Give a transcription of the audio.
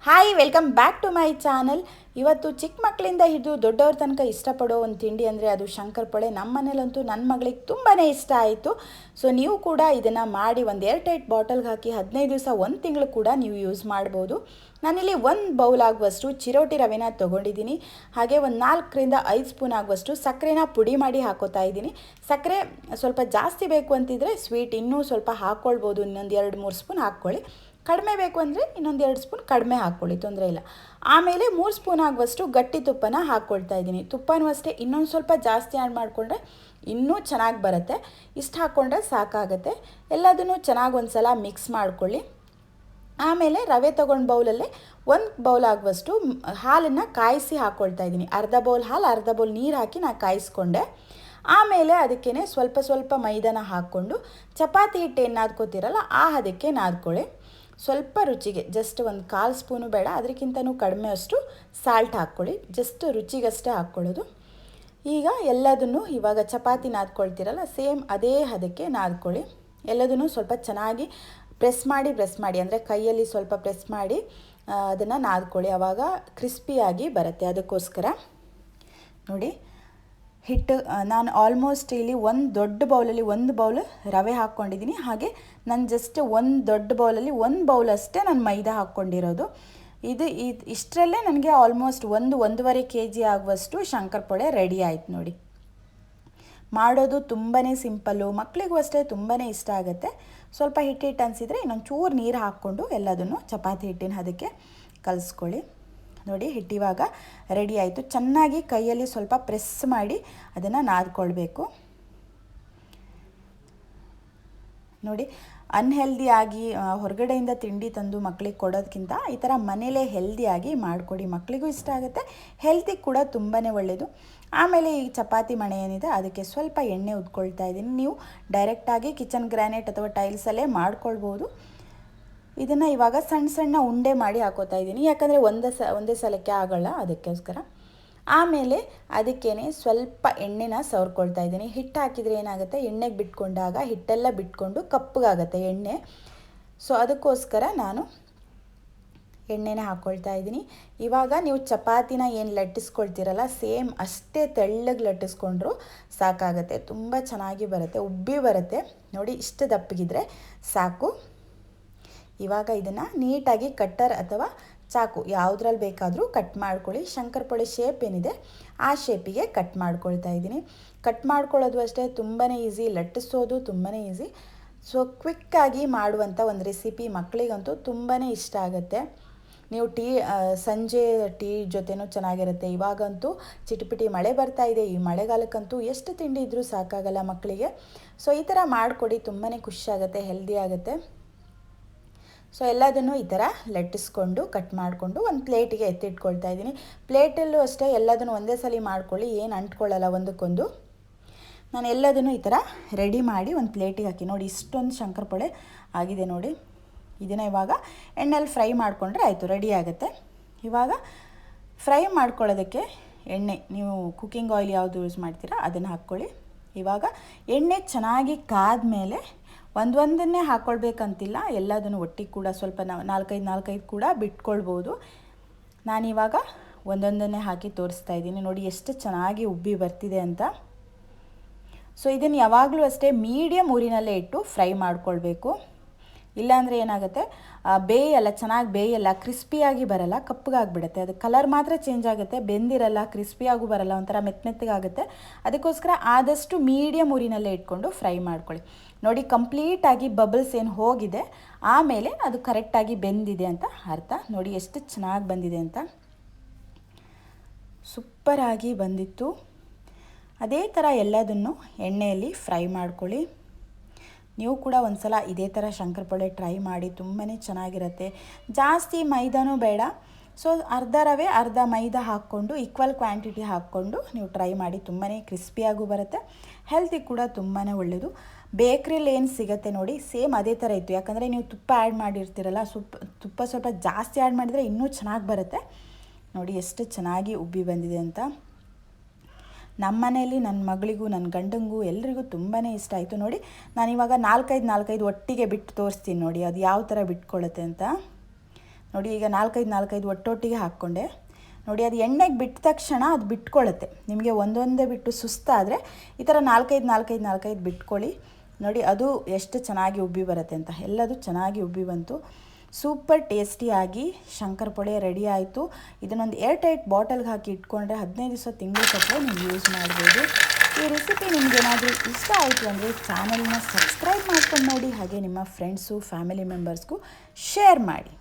Hi welcome back to my channel. ಇವತ್ತು ಚಿಕ್ಕ ಮಕ್ಕಳಿಂದ ಹಿಡಿದು ದೊಡ್ಡವ್ರ ತನಕ ಇಷ್ಟಪಡೋ ಒಂದು ತಿಂಡಿ ಅಂದರೆ ಅದು ಶಂಕರಪೊಳೆ. ನಮ್ಮ ಮನೇಲಂತೂ ನನ್ನ ಮಗಳಿಗೆ ತುಂಬಾ ಇಷ್ಟ ಆಯಿತು. ಸೊ ನೀವು ಕೂಡ ಇದನ್ನು ಮಾಡಿ ಒಂದು ಏರ್ಟೈಟ್ ಬಾಟಲ್ಗೆ ಹಾಕಿ 15 ದಿವಸ 1 ತಿಂಗಳು ಕೂಡ ನೀವು ಯೂಸ್ ಮಾಡ್ಬೋದು. ನಾನಿಲ್ಲಿ 1 ಬೌಲ್ ಆಗುವಷ್ಟು ಚಿರೋಟಿ ರವೆನ ತೊಗೊಂಡಿದ್ದೀನಿ. ಹಾಗೆ ಒಂದು 4ರಿಂದ 5 ಸ್ಪೂನ್ ಆಗುವಷ್ಟು ಸಕ್ಕರೆನ ಪುಡಿ ಮಾಡಿ ಹಾಕೋತಾ ಇದ್ದೀನಿ. ಸಕ್ಕರೆ ಸ್ವಲ್ಪ ಜಾಸ್ತಿ ಬೇಕು ಅಂತಿದ್ರೆ ಸ್ವೀಟ್ ಇನ್ನೂ ಸ್ವಲ್ಪ ಹಾಕ್ಕೊಳ್ಬೋದು, ಇನ್ನೊಂದು 2-3 ಸ್ಪೂನ್ ಹಾಕ್ಕೊಳ್ಳಿ. ಕಡಿಮೆ ಬೇಕು ಅಂದರೆ ಇನ್ನೊಂದು 2 ಸ್ಪೂನ್ ಕಡಿಮೆ ಹಾಕ್ಕೊಳ್ಳಿ, ತೊಂದರೆ ಇಲ್ಲ. ಆಮೇಲೆ 3 ಸ್ಪೂನ್ ಆಗುವಷ್ಟು ಗಟ್ಟಿ ತುಪ್ಪನ ಹಾಕ್ಕೊಳ್ತಾ ಇದ್ದೀನಿ. ತುಪ್ಪನೂ ಅಷ್ಟೇ ಇನ್ನೊಂದು ಸ್ವಲ್ಪ ಜಾಸ್ತಿ ಆ್ಯಡ್ ಮಾಡಿಕೊಂಡ್ರೆ ಇನ್ನೂ ಚೆನ್ನಾಗಿ ಬರುತ್ತೆ. ಇಷ್ಟು ಹಾಕ್ಕೊಂಡ್ರೆ ಸಾಕಾಗುತ್ತೆ. ಎಲ್ಲದನ್ನು ಚೆನ್ನಾಗಿ ಒಂದು ಸಲ ಮಿಕ್ಸ್ ಮಾಡ್ಕೊಳ್ಳಿ. ಆಮೇಲೆ ರವೆ ತೊಗೊಂಡು ಬೌಲಲ್ಲೇ 1 ಬೌಲ್ ಆಗುವಷ್ಟು ಹಾಲನ್ನು ಕಾಯಿಸಿ ಹಾಕ್ಕೊಳ್ತಾ ಇದ್ದೀನಿ. ಅರ್ಧ ಬೌಲ್ ಹಾಲು, ಅರ್ಧ ಬೌಲ್ ನೀರು ಹಾಕಿ ನಾನು ಕಾಯಿಸ್ಕೊಂಡೆ. ಆಮೇಲೆ ಅದಕ್ಕೇ ಸ್ವಲ್ಪ ಸ್ವಲ್ಪ ಮೈದಾನ ಹಾಕ್ಕೊಂಡು ಚಪಾತಿ ಹಿಟ್ಟು ಏನು ನಾದ್ಕೋತಿರಲ್ಲ ಆ ಹದಕ್ಕೆ ನಾದ್ಕೊಳ್ಳಿ. ಸ್ವಲ್ಪ ರುಚಿಗೆ ಜಸ್ಟ್ 1/4 ಸ್ಪೂನು ಬೇಡ, ಅದಕ್ಕಿಂತನೂ ಕಡಿಮೆ ಅಷ್ಟು ಸಾಲ್ಟ್ ಹಾಕ್ಕೊಳ್ಳಿ. ಜಸ್ಟ್ ರುಚಿಗಷ್ಟೇ ಹಾಕ್ಕೊಳ್ಳೋದು. ಈಗ ಎಲ್ಲದನ್ನು ಇವಾಗ ಚಪಾತಿ ನಾದ್ಕೊಳ್ತಿರಲ್ಲ ಸೇಮ್ ಅದೇ ಹದಕ್ಕೆ ನಾದ್ಕೊಳ್ಳಿ. ಎಲ್ಲದನ್ನು ಸ್ವಲ್ಪ ಚೆನ್ನಾಗಿ ಪ್ರೆಸ್ ಮಾಡಿ ಅಂದರೆ ಕೈಯಲ್ಲಿ ಸ್ವಲ್ಪ ಪ್ರೆಸ್ ಮಾಡಿ ಅದನ್ನು ನಾದ್ಕೊಳ್ಳಿ. ಆವಾಗ ಕ್ರಿಸ್ಪಿಯಾಗಿ ಬರುತ್ತೆ. ಅದಕ್ಕೋಸ್ಕರ ನೋಡಿ ಹಿಟ್ಟು ನಾನು ಆಲ್ಮೋಸ್ಟ್ ಇಲ್ಲಿ 1 ದೊಡ್ಡ ಬೌಲಲ್ಲಿ 1 ಬೌಲ್ ರವೆ ಹಾಕ್ಕೊಂಡಿದ್ದೀನಿ. ಹಾಗೆ ನಾನು ಜಸ್ಟ್ 1 ದೊಡ್ಡ ಬೌಲಲ್ಲಿ 1 ಬೌಲ್ ಅಷ್ಟೇ ನಾನು ಮೈದಾ ಹಾಕ್ಕೊಂಡಿರೋದು. ಇಷ್ಟರಲ್ಲೇ ನನಗೆ ಆಲ್ಮೋಸ್ಟ್ 1-1.5 kg ಆಗುವಷ್ಟು ಶಂಕರಪೊಳೆ ರೆಡಿ ಆಯ್ತು ನೋಡಿ. ಮಾಡೋದು ತುಂಬಾ ಸಿಂಪಲ್ಲು, ಮಕ್ಕಳಿಗೂ ಅಷ್ಟೇ ತುಂಬಾ ಇಷ್ಟ ಆಗುತ್ತೆ. ಸ್ವಲ್ಪ ಹಿಟ್ಟು ಅನಿಸಿದರೆ ಇನ್ನೊಂದು ಚೂರು ನೀರು ಹಾಕ್ಕೊಂಡು ಎಲ್ಲದನ್ನು ಚಪಾತಿ ಹಿಟ್ಟಿನ ಅದಕ್ಕೆ ಕಲಿಸ್ಕೊಳ್ಳಿ. ನೋಡಿ ಹಿಟ್ಟಿವಾಗ ರೆಡಿ ಆಯಿತು. ಚೆನ್ನಾಗಿ ಕೈಯಲ್ಲಿ ಸ್ವಲ್ಪ ಪ್ರೆಸ್ ಮಾಡಿ ಅದನ್ನು ನಾದ್ಕೊಳ್ಬೇಕು. ನೋಡಿ ಅನ್ಹೆಲ್ದಿಯಾಗಿ ಹೊರಗಡೆಯಿಂದ ತಿಂಡಿ ತಂದು ಮಕ್ಕಳಿಗೆ ಕೊಡೋದಕ್ಕಿಂತ ಈ ಥರ ಮನೇಲೇ ಹೆಲ್ದಿಯಾಗಿ ಮಾಡಿಕೊಡಿ. ಮಕ್ಕಳಿಗೂ ಇಷ್ಟ ಆಗುತ್ತೆ, ಹೆಲ್ತಿಗೆ ಕೂಡ ತುಂಬಾ ಒಳ್ಳೆಯದು. ಆಮೇಲೆ ಈ ಚಪಾತಿ ಮಣೆ ಏನಿದೆ ಅದಕ್ಕೆ ಸ್ವಲ್ಪ ಎಣ್ಣೆ ಉದ್ಕೊಳ್ತಾ ಇದ್ದೀನಿ. ನೀವು ಡೈರೆಕ್ಟಾಗಿ ಕಿಚನ್ ಗ್ರಾನೈಟ್ ಅಥವಾ ಟೈಲ್ಸಲ್ಲೇ ಮಾಡ್ಕೊಳ್ಬೋದು. ಇದನ್ನು ಇವಾಗ ಸಣ್ಣ ಸಣ್ಣ ಉಂಡೆ ಮಾಡಿ ಹಾಕೋತಾ ಇದ್ದೀನಿ, ಯಾಕಂದರೆ ಒಂದೇ ಸಲಕ್ಕೆ ಆಗೋಲ್ಲ, ಅದಕ್ಕೋಸ್ಕರ. ಆಮೇಲೆ ಅದಕ್ಕೇ ಸ್ವಲ್ಪ ಎಣ್ಣೆನ ಸವರ್ಕೊಳ್ತಾ ಇದ್ದೀನಿ. ಹಿಟ್ಟು ಹಾಕಿದರೆ ಏನಾಗುತ್ತೆ, ಎಣ್ಣೆಗೆ ಬಿಟ್ಕೊಂಡಾಗ ಹಿಟ್ಟೆಲ್ಲ ಬಿಟ್ಕೊಂಡು ಕಪ್ಪಗಾಗುತ್ತೆ ಎಣ್ಣೆ. ಸೊ ಅದಕ್ಕೋಸ್ಕರ ನಾನು ಎಣ್ಣೆನ ಹಾಕ್ಕೊಳ್ತಾ ಇದ್ದೀನಿ. ಇವಾಗ ನೀವು ಚಪಾತಿನ ಏನು ಲಟ್ಟಿಸ್ಕೊಳ್ತೀರಲ್ಲ ಸೇಮ್ ಅಷ್ಟೇ ತೆಳ್ಳಗೆ ಲಟ್ಟಿಸ್ಕೊಂಡ್ರೂ ಸಾಕಾಗುತ್ತೆ. ತುಂಬ ಚೆನ್ನಾಗಿ ಬರುತ್ತೆ, ಉಬ್ಬಿ ಬರುತ್ತೆ. ನೋಡಿ ಇಷ್ಟು ದಪ್ಪಗಿದ್ರೆ ಸಾಕು. ಇವಾಗ ಇದನ್ನು ನೀಟಾಗಿ ಕಟ್ಟರ್ ಅಥವಾ ಚಾಕು ಯಾವುದ್ರಲ್ಲಿ ಬೇಕಾದರೂ ಕಟ್ ಮಾಡ್ಕೊಳ್ಳಿ. ಶಂಕರಪೊಳೆ ಶೇಪ್ ಏನಿದೆ ಆ ಶೇಪಿಗೆ ಕಟ್ ಮಾಡ್ಕೊಳ್ತಾ ಇದ್ದೀನಿ. ಕಟ್ ಮಾಡ್ಕೊಳ್ಳೋದು ಅಷ್ಟೇ ತುಂಬಾ ಈಸಿ, ಲಟ್ಟಿಸೋದು ತುಂಬಾ ಈಸಿ. ಸೊ ಕ್ವಿಕ್ಕಾಗಿ ಮಾಡುವಂಥ ಒಂದು ರೆಸಿಪಿ, ಮಕ್ಕಳಿಗಂತೂ ತುಂಬಾ ಇಷ್ಟ ಆಗುತ್ತೆ. ನೀವು ಸಂಜೆ ಟೀ ಜೊತೆನೂ ಚೆನ್ನಾಗಿರುತ್ತೆ. ಇವಾಗಂತೂ ಚಿಟಿಪಿಟಿ ಮಳೆ ಬರ್ತಾ ಇದೆ, ಈ ಮಳೆಗಾಲಕ್ಕಂತೂ ಎಷ್ಟು ತಿಂಡಿ ಇದ್ದರೂ ಸಾಕಾಗಲ್ಲ ಮಕ್ಕಳಿಗೆ. ಸೊ ಈ ಥರ ಮಾಡಿಕೊಡಿ, ತುಂಬಾ ಖುಷಿಯಾಗುತ್ತೆ, ಹೆಲ್ದಿ ಆಗುತ್ತೆ. ಸೊ ಎಲ್ಲದನ್ನು ಈ ಥರ ಲಟ್ಟಿಸ್ಕೊಂಡು ಕಟ್ ಮಾಡಿಕೊಂಡು ಒಂದು ಪ್ಲೇಟಿಗೆ ಎತ್ತಿಟ್ಕೊಳ್ತಾ ಇದ್ದೀನಿ. ಪ್ಲೇಟಲ್ಲೂ ಅಷ್ಟೇ ಎಲ್ಲದನ್ನು ಒಂದೇ ಸಲ ಮಾಡ್ಕೊಳ್ಳಿ, ಏನು ಅಂಟ್ಕೊಳ್ಳಲ್ಲ ಒಂದಕ್ಕೊಂದು. ನಾನು ಎಲ್ಲದನ್ನು ಈ ಥರ ರೆಡಿ ಮಾಡಿ ಒಂದು ಪ್ಲೇಟಿಗೆ ಹಾಕಿ ನೋಡಿ ಇಷ್ಟೊಂದು ಶಂಕರಪೊಳೆ ಆಗಿದೆ ನೋಡಿ. ಇದನ್ನು ಇವಾಗ ಎಣ್ಣೆಯಲ್ಲಿ ಫ್ರೈ ಮಾಡಿಕೊಂಡ್ರೆ ಆಯಿತು, ರೆಡಿ ಆಗುತ್ತೆ. ಇವಾಗ ಫ್ರೈ ಮಾಡ್ಕೊಳ್ಳೋದಕ್ಕೆ ಎಣ್ಣೆ, ನೀವು ಕುಕ್ಕಿಂಗ್ ಆಯಿಲ್ ಯಾವುದು ಯೂಸ್ ಮಾಡ್ತೀರಾ ಅದನ್ನು ಹಾಕ್ಕೊಳ್ಳಿ. ಇವಾಗ ಎಣ್ಣೆ ಚೆನ್ನಾಗಿ ಕಾದ ಮೇಲೆ ಒಂದೊಂದನ್ನೇ ಹಾಕ್ಕೊಳ್ಬೇಕಂತಿಲ್ಲ, ಎಲ್ಲದನ್ನು ಒಟ್ಟಿಗೆ ಕೂಡ ಸ್ವಲ್ಪ 4-5 ಕೂಡ ಬಿಟ್ಕೊಳ್ಬೋದು. ನಾನಿವಾಗ ಒಂದೊಂದನ್ನೇ ಹಾಕಿ ತೋರಿಸ್ತಾ ಇದ್ದೀನಿ. ನೋಡಿ ಎಷ್ಟು ಚೆನ್ನಾಗಿ ಉಬ್ಬಿ ಬರ್ತಿದೆ ಅಂತ. ಸೊ ಇದನ್ನು ಯಾವಾಗಲೂ ಅಷ್ಟೇ ಮೀಡಿಯಮ್ ಊರಿನಲ್ಲೇ ಇಟ್ಟು ಫ್ರೈ ಮಾಡ್ಕೊಳ್ಬೇಕು. ಇಲ್ಲಾಂದರೆ ಏನಾಗುತ್ತೆ, ಚೆನ್ನಾಗಿ ಬೇಯಲ್ಲ, ಕ್ರಿಸ್ಪಿಯಾಗಿ ಬರಲ್ಲ, ಕಪ್ಪಗಾಗಿಬಿಡುತ್ತೆ. ಅದು ಕಲರ್ ಮಾತ್ರ ಚೇಂಜ್ ಆಗುತ್ತೆ, ಬೆಂದಿರಲ್ಲ, ಕ್ರಿಸ್ಪಿಯಾಗೂ ಬರಲ್ಲ, ಒಂಥರ ಮೆತ್ತಗಾಗುತ್ತೆ. ಅದಕ್ಕೋಸ್ಕರ ಆದಷ್ಟು ಮೀಡಿಯಮ್ ಊರಿನಲ್ಲೇ ಇಟ್ಕೊಂಡು ಫ್ರೈ ಮಾಡ್ಕೊಳ್ಳಿ. ನೋಡಿ ಕಂಪ್ಲೀಟಾಗಿ ಬಬಲ್ಸ್ ಏನು ಹೋಗಿದೆ, ಆಮೇಲೆ ಅದು ಕರೆಕ್ಟಾಗಿ ಬೆಂದಿದೆ ಅಂತ ಅರ್ಥ. ನೋಡಿ ಎಷ್ಟು ಚೆನ್ನಾಗಿ ಬಂದಿದೆ ಅಂತ, ಸೂಪರಾಗಿ ಬಂದಿತ್ತು. ಅದೇ ಥರ ಎಲ್ಲದನ್ನು ಎಣ್ಣೆಯಲ್ಲಿ ಫ್ರೈ ಮಾಡ್ಕೊಳ್ಳಿ. ನೀವು ಕೂಡ ಒಂದು ಸಲ ಇದೇ ಥರ ಶಂಕರಪೊಳೆ ಟ್ರೈ ಮಾಡಿ, ತುಂಬಾ ಚೆನ್ನಾಗಿರುತ್ತೆ. ಜಾಸ್ತಿ ಮೈದಾನೂ ಬೇಡ. ಸೊ ಅರ್ಧ ರವೆ ಅರ್ಧ ಮೈದಾ ಹಾಕ್ಕೊಂಡು ಈಕ್ವಲ್ ಕ್ವಾಂಟಿಟಿ ಹಾಕ್ಕೊಂಡು ನೀವು ಟ್ರೈ ಮಾಡಿ, ತುಂಬಾ ಕ್ರಿಸ್ಪಿಯಾಗೂ ಬರುತ್ತೆ, ಹೆಲ್ತಿಗೆ ಕೂಡ ತುಂಬಾ ಒಳ್ಳೆಯದು. ಬೇಕ್ರಿಲಿ ಏನು ಸಿಗುತ್ತೆ ನೋಡಿ ಸೇಮ್ ಅದೇ ಥರ ಇತ್ತು, ಯಾಕಂದರೆ ನೀವು ತುಪ್ಪ ಆ್ಯಡ್ ಮಾಡಿರ್ತೀರಲ್ಲ, ತುಪ್ಪ ಸ್ವಲ್ಪ ಜಾಸ್ತಿ ಆ್ಯಡ್ ಮಾಡಿದರೆ ಇನ್ನೂ ಚೆನ್ನಾಗಿ ಬರುತ್ತೆ. ನೋಡಿ ಎಷ್ಟು ಚೆನ್ನಾಗಿ ಉಬ್ಬಿ ಬಂದಿದೆ ಅಂತ. ನಮ್ಮ ಮನೆಯಲ್ಲಿ ನನ್ನ ಮಗಳಿಗೂ ನನ್ನ ಗಂಡಂಗೂ ಎಲ್ರಿಗೂ ತುಂಬಾ ಇಷ್ಟ ಆಯಿತು. ನೋಡಿ ನಾನಿವಾಗ 4-5 ಒಟ್ಟಿಗೆ ಬಿಟ್ಟು ತೋರಿಸ್ತೀನಿ ನೋಡಿ ಅದು ಯಾವ ಥರ ಬಿಟ್ಕೊಳ್ಳುತ್ತೆ ಅಂತ. ನೋಡಿ ಈಗ ನಾಲ್ಕೈದು ಒಟ್ಟೊಟ್ಟಿಗೆ ಹಾಕ್ಕೊಂಡೆ. ನೋಡಿ ಅದು ಎಣ್ಣೆಗೆ ಬಿಟ್ಟ ತಕ್ಷಣ ಅದು ಬಿಟ್ಕೊಳ್ಳುತ್ತೆ. ನಿಮಗೆ ಒಂದೊಂದೇ ಬಿಟ್ಟು ಸುಸ್ತಾದರೆ ಈ ಥರ ನಾಲ್ಕೈದು ಬಿಟ್ಕೊಳ್ಳಿ. ನೋಡಿ ಅದು ಎಷ್ಟು ಚೆನ್ನಾಗಿ ಉಬ್ಬಿ ಬರುತ್ತೆ ಅಂತ. ಎಲ್ಲದು ಚೆನ್ನಾಗಿ ಉಬ್ಬಿ ಬಂತು. ಸೂಪರ್ ಟೇಸ್ಟಿಯಾಗಿ ಶಂಕರಪೊಳೆ ರೆಡಿ ಆಯಿತು. ಇದನ್ನೊಂದು ಏರ್ ಟೈಟ್ ಬಾಟಲ್ಗೆ ಹಾಕಿ ಇಟ್ಕೊಂಡ್ರೆ 15 ದಿವಸ ತಿಂಗಳು ನೀವು ಯೂಸ್ ಮಾಡ್ಬೋದು. ಈ ರೆಸಿಪಿ ನಿಮಗೇನಾದರೂ ಇಷ್ಟ ಆಯಿತು ಅಂದರೆ ಚಾನಲ್ನ ಸಬ್ಸ್ಕ್ರೈಬ್ ಮಾಡ್ಕೊಂಡು ನೋಡಿ, ಹಾಗೆ ನಿಮ್ಮ ಫ್ರೆಂಡ್ಸು ಫ್ಯಾಮಿಲಿ ಮೆಂಬರ್ಸ್ಗೂ ಶೇರ್ ಮಾಡಿ.